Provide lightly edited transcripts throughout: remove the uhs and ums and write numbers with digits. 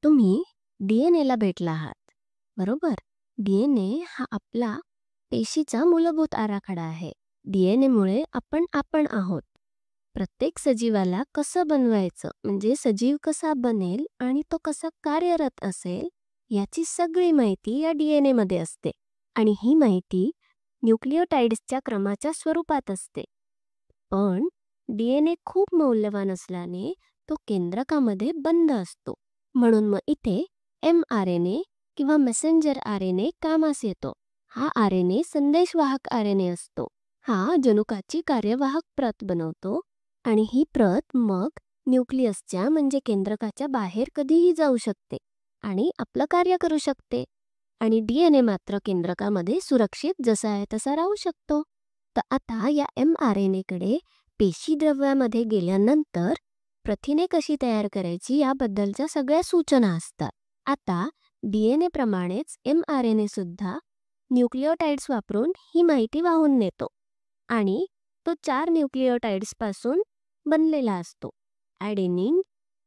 तुम्ही डीएनएला भेटला आहात, बरोबर? डीएनए हा आपला पेशीचा मूलभूत आराखडा आहे. डीएनएमुळे आपण आपण आहोत. प्रत्येक सजीवाला कसं बनवायचं म्हणजे सजीव कसा बनेल आणि तो कसा कार्यरत असेल याची सगळी माहिती या डीएनएमध्ये असते. आणि ही माहिती न्यूक्लियोटाइड्सच्या क्रमाच्या स्वरूपात असते. पण डीएनए खूप मौल्यवान असल्याने तो केंद्रकामध्ये बंद असतो. म्हणून मग इथे mRNA किंवा मेसेंजर आरएनए कामास येतो. हा आरएनए संदेशवाहक आरएनए असतो. हा जनुकाची कार्यवाहक प्रत बनवतो आणि ही प्रत मग न्यूक्लियसच्या म्हणजे केंद्रकाच्या बाहेर कधीही जाऊ शकते आणि आपलं कार्य करू शकते. आणि डीएनए मात्र केंद्रकामध्ये सुरक्षित जसा आहे तसा राहू शकतो. तर आता या mRNAकडे पेशीद्रव्यामध्ये गेल्यानंतर प्रथिने कशी तयार करायची याबद्दलच्या सगळ्या सूचना असतात. आता डीएनए प्रमाणेच mRNA सुद्धा न्यूक्लियोटाइड्स वापरून ही माहिती वाहून नेतो आणि तो 4 न्यूक्लियोटाइड्सपासून बनलेला असतो. ॲडेनिन,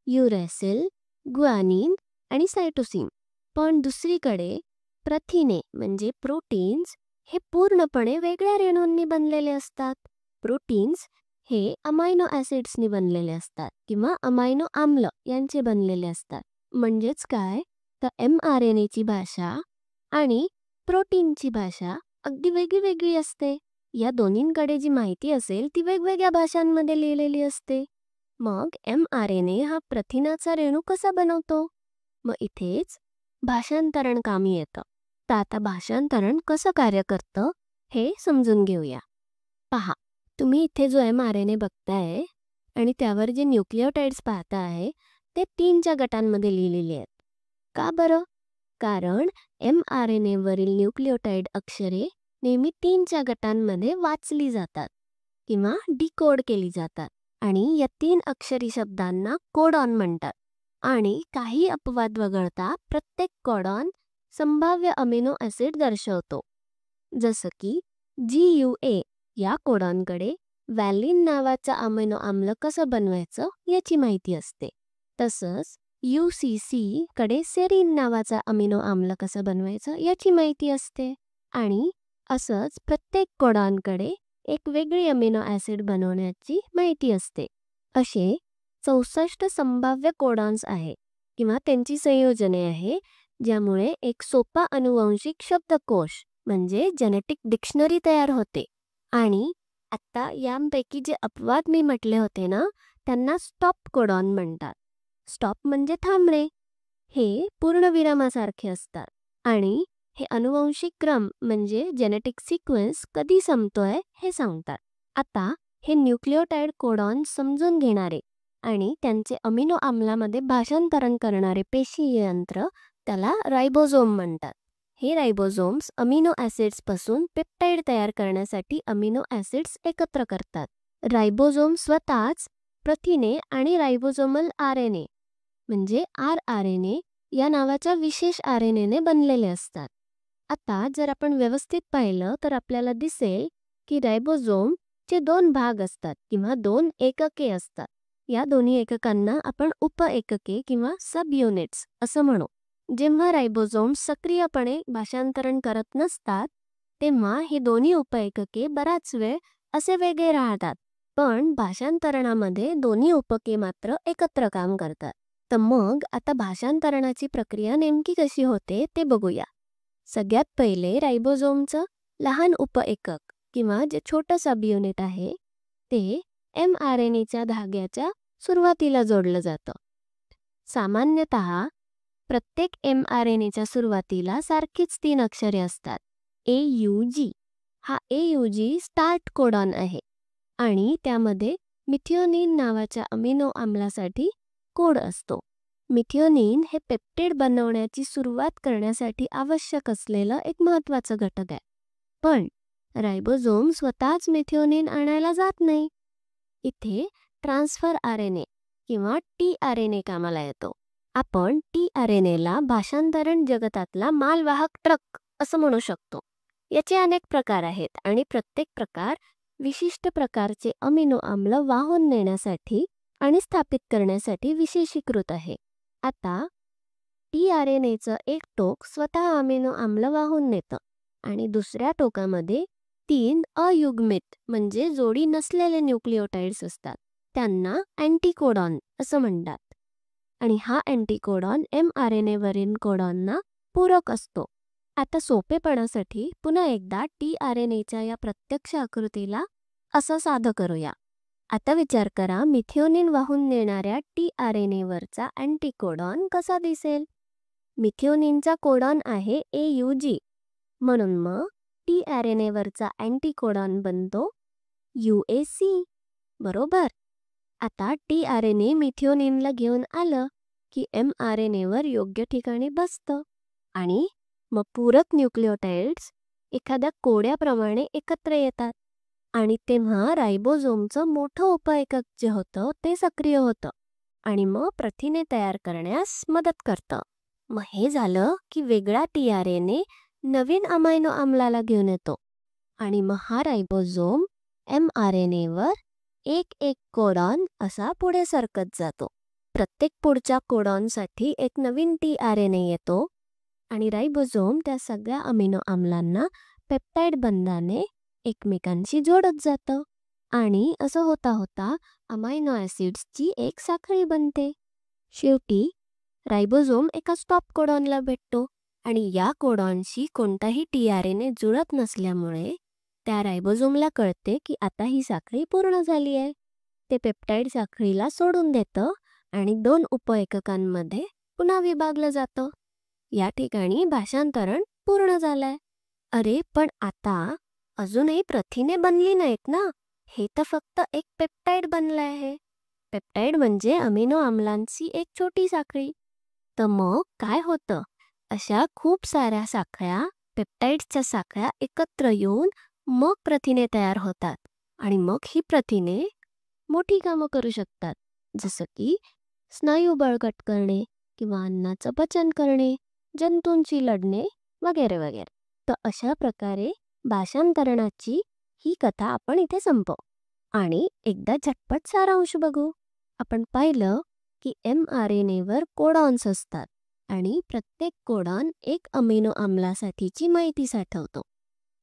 युरॅसिल, ग्वानिन आणि सायटोसिन. पण दुसरीकडे प्रथिने म्हणजे प्रोटीन्स हे पूर्णपणे वेगळ्या रेणूंनी बनलेले असतात. प्रोटीन्स हे अमायनो ॲसिड्सनी बनलेले असतात किंवा अमायनो आम्ल यांचे बनलेले असतात. म्हणजेच काय तर mRNAची भाषा आणि प्रोटीनची भाषा अगदी वेगळी असते. या दोन्हींकडे जी माहिती असेल ती वेगवेगळ्या भाषांमध्ये लिहिलेली असते. मग mRNA हा प्रथिनाचा रेणू कसा बनवतो? मग इथेच भाषांतरण कामी येतं. तर आता भाषांतरण कसं कार्य करतं हे समजून घेऊया. पहा, तुम्ही इथे जो mRNA बघताय आणि त्यावर जे न्यूक्लियोटाइड्स पाहता आहे ते 3च्या गटांमध्ये लिहिलेले आहेत. का बरं? कारण mRNA वरील न्यूक्लियोटाइड अक्षरे नेहमी 3च्या गटांमध्ये वाचली जातात किंवा डिकोड केली जातात आणि या 3 अक्षरी शब्दांना कोडॉन म्हणतात. आणि काही अपवाद वगळता प्रत्येक कोडॉन संभाव्य अमिनो ॲसिड दर्शवतो. जसं की GUA या कोडॉनकडे व्हॅलिन नावाचा अमिनो आम्ल कसं बनवायचं याची माहिती असते. तसंच UCC कडे सेरीन नावाचा अमिनो आम्ल कसं बनवायचं याची माहिती असते. आणि असंच प्रत्येक कोडॉनकडे एक वेगळी अमिनो ॲसिड बनवण्याची माहिती असते. असे 64 संभाव्य कोडॉन्स आहे किंवा त्यांची संयोजने आहे ज्यामुळे एक सोपा अनुवांशिक शब्दकोश म्हणजे जेनेटिक डिक्शनरी तयार होते. आणि आता यांपैकी जे अपवाद मी म्हटले होते ना त्यांना स्टॉप कोडॉन म्हणतात. स्टॉप म्हणजे थांबणे. हे पूर्णविरामासारखे असतात आणि हे अनुवांशिक क्रम म्हणजे जेनेटिक सिक्वेन्स कधी संपतोय हे सांगतात. आता हे न्यूक्लियोटाइड कोडॉन समजून घेणारे आणि त्यांचे अमिनो आम्लामध्ये भाषांतरण करणारे पेशीय यंत्र त्याला रायबोझोम म्हणतात. हे रायबोझोम्स अमिनो ॲसिड्सपासून पेप्टाइड तयार करण्यासाठी अमिनो ॲसिड्स एकत्र करतात. रायबोझोम स्वतःच प्रथिने आणि रायबोझोमल आरएनए म्हणजे rRNA या नावाच्या विशेष आरएनएने बनलेले असतात. आता जर आपण व्यवस्थित पाहिलं तर आपल्याला दिसेल की रायबोझोमचे 2 भाग असतात किंवा 2 एकके असतात. या दोन्ही एककांना आपण उपएकके किंवा सब युनिट्स असं म्हणू. जेव्हा रायबोझोम्स सक्रियपणे भाषांतरण करत नसतात तेव्हा ही दोन्ही उपएकके बराच वेळ असे वेगळे राहतात. पण भाषांतरणामध्ये दोन्ही उपके मात्र एकत्र काम करतात. तर मग आता भाषांतरणाची प्रक्रिया नेमकी कशी होते ते बघूया. सगळ्यात पहिले रायबोझोमचं लहान उपएकक किंवा जे छोटं सब युनिट आहे ते mRNAच्या धाग्याच्या सुरुवातीला जोडलं जातं. सामान्यतः प्रत्येक mRNAच्या सुरुवातीला सारखीच 3 अक्षरे असतात. AUG हा AUG स्टार्ट कोडॉन आहे आणि त्यामध्ये मिथिओनिन नावाच्या अमिनो आम्लासाठी कोड असतो. मिथिओनिन हे पेप्टाइड बनवण्याची सुरुवात करण्यासाठी आवश्यक असलेलं एक महत्त्वाचं घटक आहे. पण रायबोझोम स्वतःच मिथिओनिन आणायला जात नाही. इथे ट्रान्सफर आरएनए किंवा tRNA कामाला येतो. आपण tRNAला भाषांतरण जगतातला मालवाहक ट्रक असं म्हणू शकतो. याचे अनेक प्रकार आहेत आणि प्रत्येक प्रकार विशिष्ट प्रकारचे अमिनो आम्ल वाहून नेण्यासाठी आणि स्थापित करण्यासाठी विशेषीकृत आहे. आता टी-आर-एन-एचं एक टोक स्वतः अमिनो आम्ल वाहून नेतं आणि दुसऱ्या टोकामध्ये 3 अयुग्मित म्हणजे जोडी नसलेले न्यूक्लिओटाइड्स असतात. त्यांना अँटीकोडॉन असं म्हणतात. आणि हा अँटीकोडॉन mRNA-वरील कोडॉनना पूरक असतो. आता सोपेपणासाठी पुन्हा एकदा टी-आर-एन-एच्या या प्रत्यक्ष आकृतीला असं साधं करूया. आता विचार करा, मिथिओनिन वाहून नेणाऱ्या टी-आर-एन-एवरचा अँटीकोडॉन कसा दिसेल? मिथिओनिनचा कोडॉन आहे AUG, म्हणून मग टी-आर-एन-एवरचा अँटीकोडॉन बनतो UAC. बरोबर. आता टी-आर-एन-ए मिथिओनिनला घेऊन आलं की mRNA-वर योग्य ठिकाणी बसतं आणि मग पूरक न्यूक्लिओटाइड्स एखाद्या कोड्याप्रमाणे एकत्र येतात आणि तेव्हा रायबोझोमचं मोठं उपएकक जे होतं ते सक्रिय होतं आणि मग प्रथिने तयार करण्यास मदत करतं. मग हे झालं की वेगळा टी-आर-एन-ए नवीन अमायनो आम्लाला घेऊन येतो आणि मग हा रायबोझोम mRNA-वर एक एक कोडॉन असा पुढे सरकत जातो. प्रत्येक पुढच्या कोडॉनसाठी एक नवीन टी-आर-एन-ए येतो आणि रायबोझोम त्या सगळ्या अमिनो आम्लांना पेप्टाइड बंधाने एकमेकांशी जोडत जातं आणि असं होता होता अमायनो ॲसिड्सची एक साखळी बनते. शेवटी रायबोझोम एका स्टॉप कोडॉनला भेटतो आणि या कोडॉनशी कोणताही टी-आर-एन-ए जुळत नसल्यामुळे त्या रायबोझोमला कळते की आता ही साखळी पूर्ण झाली आहे. ते पेप्टाइड साखळीला सोडून देतं आणि 2 उपएककांमध्ये पुन्हा विभागलं जातं. या ठिकाणी भाषांतरण पूर्ण झालंय. अरे पण आता अजूनही प्रथिने बनली नाहीत ना. हे तर फक्त एक पेप्टाइड बनलं आहे. पेप्टाइड म्हणजे अमिनो आम्लांची एक छोटी साखळी. तर मग काय होतं? अशा खूप साऱ्या साखळ्या, पेप्टाइड्सच्या साखळ्या एकत्र येऊन मग प्रथिने तयार होतात आणि मग ही प्रथिने मोठी कामं करू शकतात, जसं की स्नायू बळकट करणे किंवा अन्नाचं पचन करणे, जंतूंशी लढणे वगैरे वगैरे. तर अशा प्रकारे भाषांतरणाची ही कथा आपण इथे संपवू आणि एकदा झटपट सारांश बघू. आपण पाहिलं की mRNA-वर कोडॉन्स असतात आणि प्रत्येक कोडॉन एक अमिनो आम्लासाठीची माहिती साठवतो.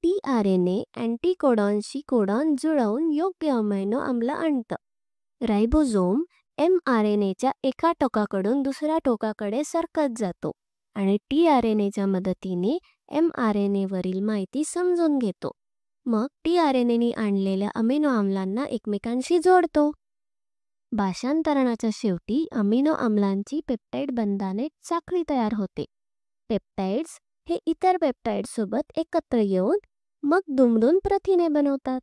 टी-आर-एन-ए अँटीकोडॉनशी कोडॉन जुळवून योग्य अमिनो आम्ल आणतं. रायबोझोम mRNA-च्या एका टोकाकडून दुसऱ्या टोकाकडे सरकत जातो आणि टी-आर-एन-एच्या मदतीने mRNA-वरील माहिती समजून घेतो. मग टी-आर-एन-एने आणलेल्या अमिनो आम्लांना एकमेकांशी जोडतो. भाषांतरणाच्या शेवटी अमिनो आम्लांची पेप्टाइड बंधाने साखळी तयार होते. पेप्टाइड्स हे इतर पेप्टाइड्ससोबत एकत्र येऊन मग दुमडून प्रथिने बनवतात.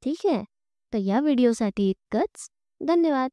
ठीक आहे. तर या व्हिडिओसाठी इतकंच. धन्यवाद.